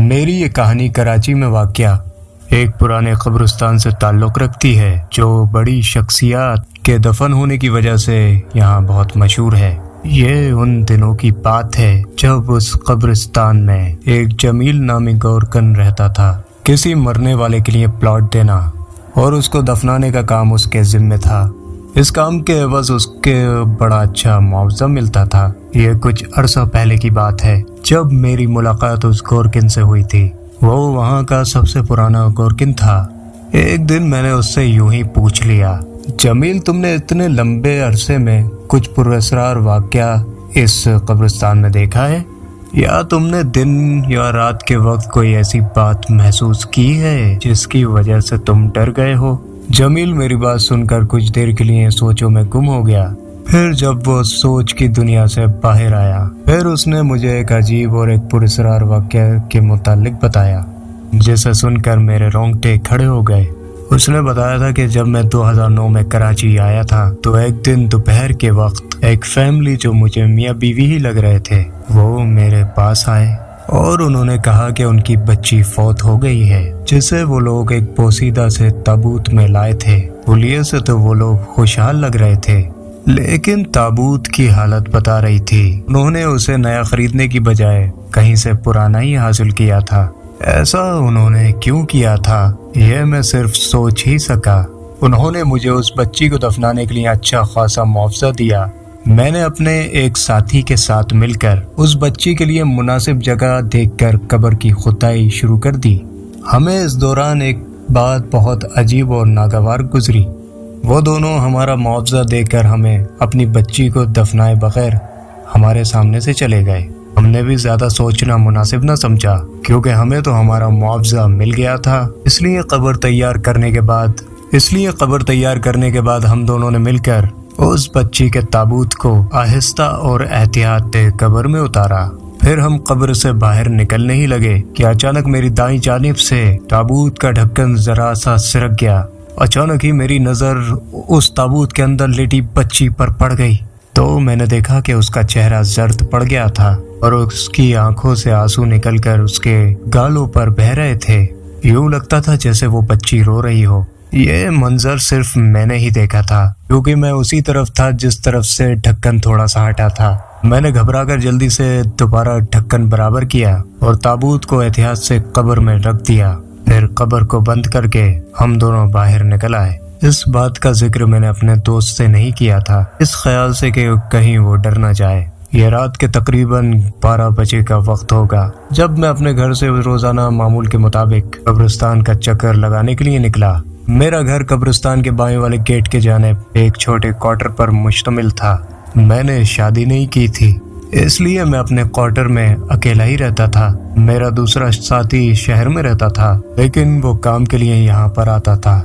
मेरी ये कहानी कराची में वाक़या एक पुराने कब्रिस्तान से ताल्लुक़ रखती है जो बड़ी शख्सियत के दफन होने की वजह से यहाँ बहुत मशहूर है। ये उन दिनों की बात है जब उस कब्रिस्तान में एक जमील नामी गोरकन रहता था। किसी मरने वाले के लिए प्लॉट देना और उसको दफनाने का काम उसके ज़िम्मे था। इस काम के एवज़ उसके बड़ा अच्छा मुआवजा मिलता था। ये कुछ अरसा पहले की बात है जब मेरी मुलाकात उस गोरकिन से हुई थी। वो वहाँ का सबसे पुराना गोरकिन था। एक दिन मैंने उससे यूं ही पूछ लिया, जमील, तुमने इतने लंबे अरसे में कुछ पुरअसरार वाक़या इस कब्रिस्तान में देखा है, या तुमने दिन या रात के वक्त कोई ऐसी बात महसूस की है जिसकी वजह से तुम डर गए हो? जमील मेरी बात सुनकर कुछ देर के लिए सोचों में गुम हो गया। फिर जब वो सोच की दुनिया से बाहर आया, फिर उसने मुझे एक अजीब और एक पुरअसरार वाक़या के मुतालिक बताया, जिसे सुनकर मेरे रोंगटे खड़े हो गए। उसने बताया था कि जब मैं 2009 में कराची आया था तो एक दिन दोपहर के वक्त एक फैमिली जो मुझे मियाँ बीवी ही लग रहे थे, वो मेरे पास आए और उन्होंने कहा कि उनकी बच्ची फौत हो गई है, जिसे वो लोग एक पोसीदा से ताबूत में लाए थे। हुलिये से तो वो लोग खुशहाल लग रहे थे, लेकिन ताबूत की हालत बता रही थी। उन्होंने उसे नया खरीदने की बजाय कहीं से पुराना ही हासिल किया था। ऐसा उन्होंने क्यों किया था, यह मैं सिर्फ सोच ही सका। उन्होंने मुझे उस बच्ची को दफनाने के लिए अच्छा खासा मुआवजा दिया। मैंने अपने एक साथी के साथ मिलकर उस बच्ची के लिए मुनासिब जगह देखकर कब्र की खुदाई शुरू कर दी। हमें इस दौरान एक बात बहुत अजीब और नागवार गुजरी। वो दोनों हमारा मुआवजा देकर हमें अपनी बच्ची को दफनाए बगैर हमारे सामने से चले गए। हमने भी ज्यादा सोचना मुनासिब न समझा, क्योंकि हमें तो हमारा मुआवजा मिल गया था। इसलिए कब्र तैयार करने के बाद हम दोनों ने मिलकर उस बच्ची के ताबूत को आहिस्ता और एहतियात से कब्र में उतारा। फिर हम कब्र से बाहर निकलने ही लगे कि अचानक मेरी दाईं जानिब से ताबूत का ढक्कन जरा सा सिरक गया। अचानक ही मेरी नजर उस ताबूत के अंदर लेटी बच्ची पर पड़ गई तो मैंने देखा कि उसका चेहरा जर्द पड़ गया था और उसकी आंखों से आंसू निकलकर उसके गालों पर बह रहे थे। यूं लगता था जैसे वो बच्ची रो रही हो। ये मंजर सिर्फ मैंने ही देखा था, क्योंकि मैं उसी तरफ था जिस तरफ से ढक्कन थोड़ा सा हटा था। मैंने घबराकर जल्दी से दोबारा ढक्कन बराबर किया और ताबूत को एहतियात से कब्र में रख दिया। फिर कब्र को बंद करके हम दोनों बाहर निकल आए। इस बात का जिक्र मैंने अपने दोस्त से नहीं किया था, इस ख्याल से कि कहीं वो डर न जाए। ये रात के तकरीबन 12 बजे का वक्त होगा जब मैं अपने घर से रोजाना मामूल के मुताबिक कब्रिस्तान का चक्कर लगाने के लिए निकला। मेरा घर कब्रिस्तान के बाएं वाले गेट के जानिब एक छोटे क्वार्टर पर मुश्तमिल था। मैंने शादी नहीं की थी, इसलिए मैं अपने क्वार्टर में अकेला ही रहता था। मेरा दूसरा साथी शहर में रहता था, लेकिन वो काम के लिए यहाँ पर आता था।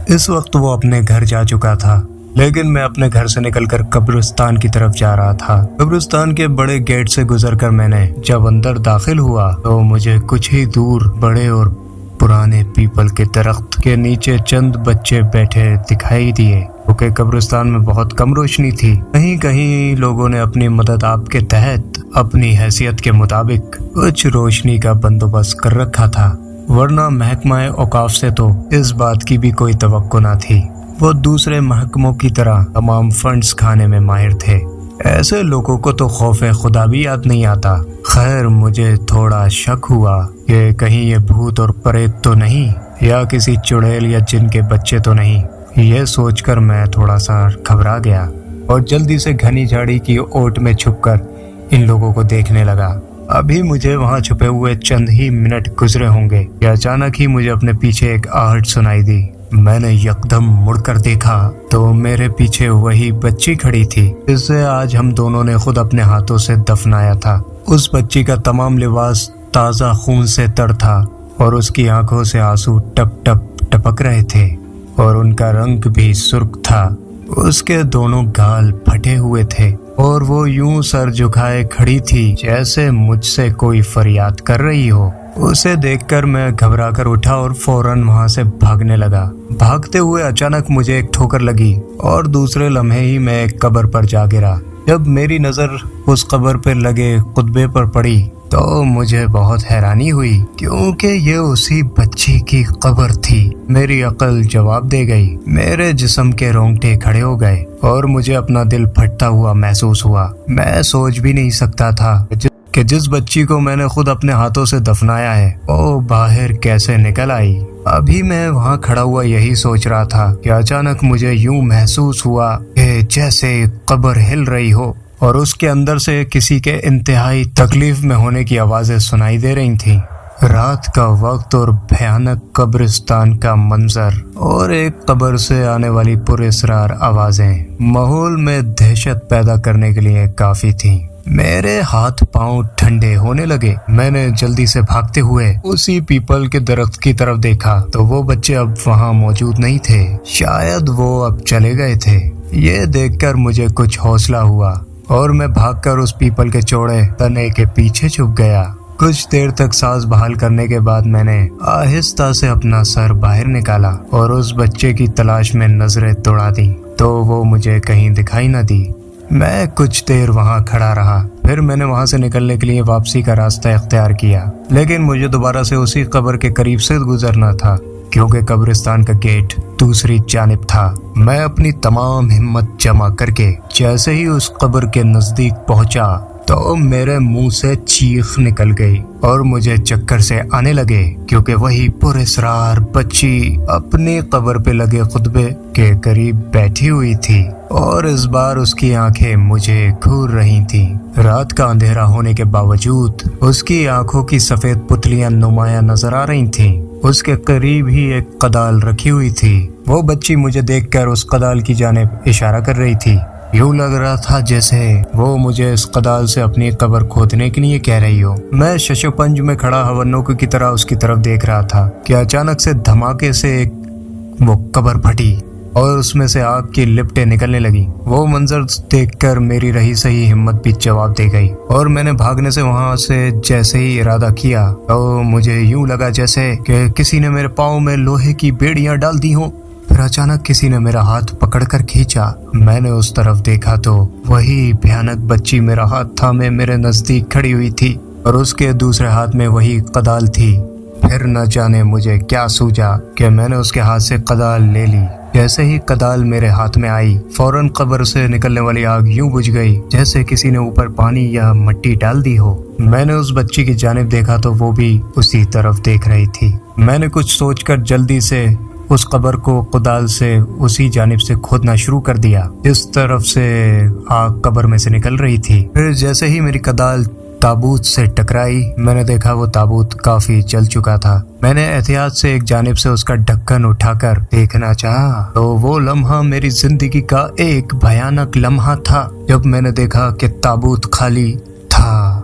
इस वक्त वो अपने घर जा चुका था, लेकिन मैं अपने घर से निकलकर कब्रिस्तान की तरफ जा रहा था। कब्रिस्तान के बड़े गेट से गुजरकर मैंने जब अंदर दाखिल हुआ तो मुझे कुछ ही दूर बड़े और पुराने पीपल के दरख्त के नीचे चंद बच्चे बैठे दिखाई दिए, क्योंकि कब्रिस्तान में बहुत कम रोशनी थी। कहीं कहीं लोगों ने अपनी मदद आपके तहत अपनी हैसियत के मुताबिक कुछ रोशनी का बंदोबस्त कर रखा था, वरना महकमा औकाफ से तो इस बात की भी कोई तवक्को न थी। वो दूसरे महकमों की तरह तमाम फंड्स खाने में माहिर थे। ऐसे लोगों को तो खौफे खुदा भी याद नहीं आता। खैर, मुझे थोड़ा शक हुआ कि कहीं ये भूत और प्रेत तो नहीं, या किसी चुड़ैल या जिन के बच्चे तो नहीं। ये सोचकर मैं थोड़ा सा घबरा गया और जल्दी से घनी झाड़ी की ओट में छुपकर इन लोगों को देखने लगा। अभी मुझे वहां छुपे हुए चंद ही मिनट गुजरे होंगे कि अचानक ही मुझे अपने पीछे एक आहट सुनाई दी। मैंने यकदम मुड़कर देखा तो मेरे पीछे वही बच्ची खड़ी थी जिसे आज हम दोनों ने खुद अपने हाथों से दफनाया था। उस बच्ची का तमाम लिबास ताज़ा खून से तर था और उसकी आंखों से आंसू टप टप टपक रहे थे और उनका रंग भी सुर्ख था। उसके दोनों गाल फटे हुए थे और वो यूं सर झुकाए खड़ी थी जैसे मुझसे कोई फरियाद कर रही हो। उसे देखकर मैं घबराकर उठा और फौरन वहां से भागने लगा। भागते हुए अचानक मुझे एक ठोकर लगी और दूसरे लम्हे ही मैं एक कब्र पर जा गिरा। जब मेरी नज़र उस कब्र पे लगे खुतबे पर पड़ी तो मुझे बहुत हैरानी हुई, क्योंकि ये उसी बच्ची की कब्र थी। मेरी अक्ल जवाब दे गई, मेरे जिस्म के रोंगटे खड़े हो गए और मुझे अपना दिल फटता हुआ महसूस हुआ। मैं सोच भी नहीं सकता था कि जिस बच्ची को मैंने खुद अपने हाथों से दफनाया है वो बाहर कैसे निकल आई। अभी मैं वहाँ खड़ा हुआ यही सोच रहा था कि अचानक मुझे यूं महसूस हुआ कि जैसे कब्र हिल रही हो और उसके अंदर से किसी के इंतहाई तकलीफ में होने की आवाजें सुनाई दे रही थीं। रात का वक्त और भयानक कब्रिस्तान का मंजर और एक कब्र से आने वाली पुरअसरार आवाजें माहौल में दहशत पैदा करने के लिए काफी थीं। मेरे हाथ पांव ठंडे होने लगे। मैंने जल्दी से भागते हुए उसी पीपल के दरख्त की तरफ देखा तो वो बच्चे अब वहाँ मौजूद नहीं थे, शायद वो अब चले गए थे। ये देखकर मुझे कुछ हौसला हुआ और मैं भागकर उस पीपल के चौड़े तने के पीछे छुप गया। कुछ देर तक सांस बहाल करने के बाद मैंने आहिस्ता से अपना सर बाहर निकाला और उस बच्चे की तलाश में नजरें दौड़ा दी तो वो मुझे कहीं दिखाई न दी। मैं कुछ देर वहाँ खड़ा रहा, फिर मैंने वहाँ से निकलने के लिए वापसी का रास्ता इख्तियार किया, लेकिन मुझे दोबारा से उसी कब्र के करीब से गुजरना था क्योंकि कब्रिस्तान का गेट दूसरी जानिब था। मैं अपनी तमाम हिम्मत जमा करके जैसे ही उस कब्र के नजदीक पहुंचा तो मेरे मुंह से चीख निकल गई और मुझे चक्कर से आने लगे, क्योंकि वही पुरअसरार बच्ची अपनी कब्र पे लगे खुतबे के करीब बैठी हुई थी और इस बार उसकी आंखें मुझे घूर रही थीं। रात का अंधेरा होने के बावजूद उसकी आंखों की सफेद पुतलियां नुमाया नजर आ रही थीं। उसके करीब ही एक कदाल रखी हुई थी। वो बच्ची मुझे देखकर उस कदाल की जानिब इशारा कर रही थी। यूं लग रहा था जैसे वो मुझे इस कदाल से अपनी कब्र खोदने के लिए कह रही हो। मैं शशोपंज में खड़ा हवन्नों की तरह उसकी तरफ देख रहा था कि अचानक से धमाके से वो कब्र फटी और उसमें से आग की लिपटें निकलने लगी। वो मंजर देखकर मेरी रही सही हिम्मत भी जवाब दे गई और मैंने भागने से वहां से जैसे ही इरादा किया तो मुझे यूं लगा जैसे कि किसी ने मेरे पाँव में लोहे की बेड़ियां डाल दी हों। फिर अचानक किसी ने मेरा हाथ पकड़कर खींचा। मैंने उस तरफ देखा तो वही भयानक बच्ची मेरा हाथ थामे मेरे नजदीक खड़ी हुई थी और उसके दूसरे हाथ में वही कदाल थी। फिर न जाने मुझे क्या सूझा कि मैंने उसके हाथ से कदाल ले ली। जैसे ही कदाल मेरे हाथ में आई फौरन कब्र से निकलने वाली आग यूं बुझ गई जैसे किसी ने ऊपर पानी या मिट्टी डाल दी हो। मैंने उस बच्ची की जानिब देखा तो वो भी उसी तरफ देख रही थी। मैंने कुछ सोचकर जल्दी से उस कब्र को कुदाल से उसी जानिब से खोदना शुरू कर दिया जिस तरफ से आग कब्र में से निकल रही थी। फिर जैसे ही मेरी कदाल ताबूत से टकराई मैंने देखा वो ताबूत काफी जल चुका था। मैंने एहतियात से एक जानिब से उसका ढक्कन उठाकर देखना चाहा तो वो लम्हा मेरी जिंदगी का एक भयानक लम्हा था जब मैंने देखा कि ताबूत खाली था।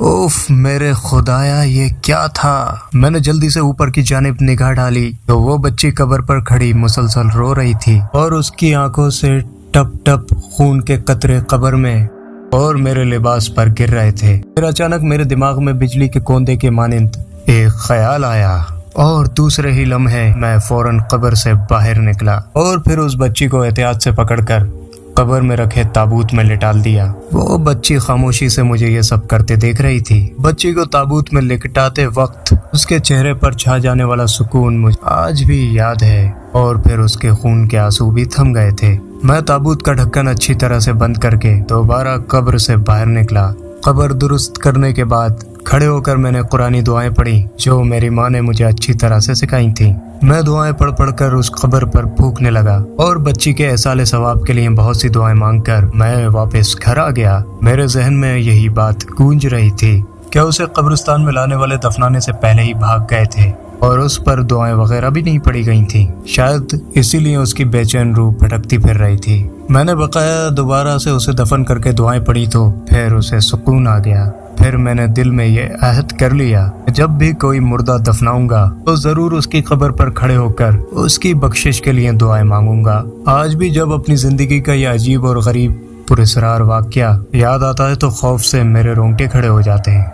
उफ मेरे खुदाया ये क्या था। मैंने जल्दी से ऊपर की जानिब निगाह डाली तो वो बच्ची कब्र पर खड़ी मुसलसल रो रही थी और उसकी आंखों से टप टप खून के कतरे कब्र में और मेरे लिबास पर गिर रहे थे। फिर अचानक मेरे दिमाग में बिजली के कोंदे के मानिंद एक ख्याल आया और दूसरे ही लम्हे मैं फौरन कब्र से बाहर निकला और फिर उस बच्ची को एहतियात से पकड़कर कब्र में रखे ताबूत में लिटाल दिया। वो बच्ची खामोशी से मुझे ये सब करते देख रही थी। बच्ची को ताबूत में लिटाते वक्त उसके चेहरे पर छा जाने वाला सुकून मुझे आज भी याद है और फिर उसके खून के आंसू भी थम गए थे। मैं ताबूत का ढक्कन अच्छी तरह से बंद करके दोबारा कब्र से बाहर निकला। कब्र दुरुस्त करने के बाद खड़े होकर मैंने कुरानी दुआएं पढ़ी जो मेरी माँ ने मुझे अच्छी तरह से सिखाई थी। मैं दुआएं पढ़ पढ़कर उस कब्र पर फूंकने लगा और बच्ची के एहसाले सवाब के लिए बहुत सी दुआएं मांगकर मैं वापस घर आ गया। मेरे जहन में यही बात गूंज रही थी, क्या उसे कब्रिस्तान में लाने वाले दफनाने से पहले ही भाग गए थे और उस पर दुआएं वगैरह भी नहीं पड़ी गई थी। शायद इसीलिए उसकी बेचैन रूह भटकती फिर रही थी। मैंने बकाया दोबारा से उसे दफन करके दुआएं पढ़ी तो फिर उसे सुकून आ गया। फिर मैंने दिल में ये अहद कर लिया जब भी कोई मुर्दा दफनाऊंगा तो जरूर उसकी कब्र पर खड़े होकर उसकी बख्शिश के लिए दुआएं मांगूंगा। आज भी जब अपनी जिंदगी का यह अजीब और गरीब पुरअसरार वाकया याद आता है तो खौफ से मेरे रोंगटे खड़े हो जाते हैं।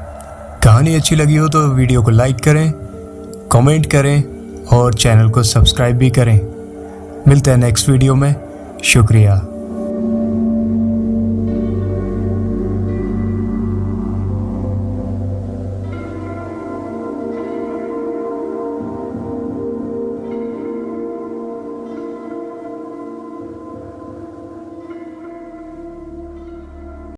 कहानी अच्छी लगी हो तो वीडियो को लाइक करें, कमेंट करें और चैनल को सब्सक्राइब भी करें। मिलते हैं नेक्स्ट वीडियो में। शुक्रिया।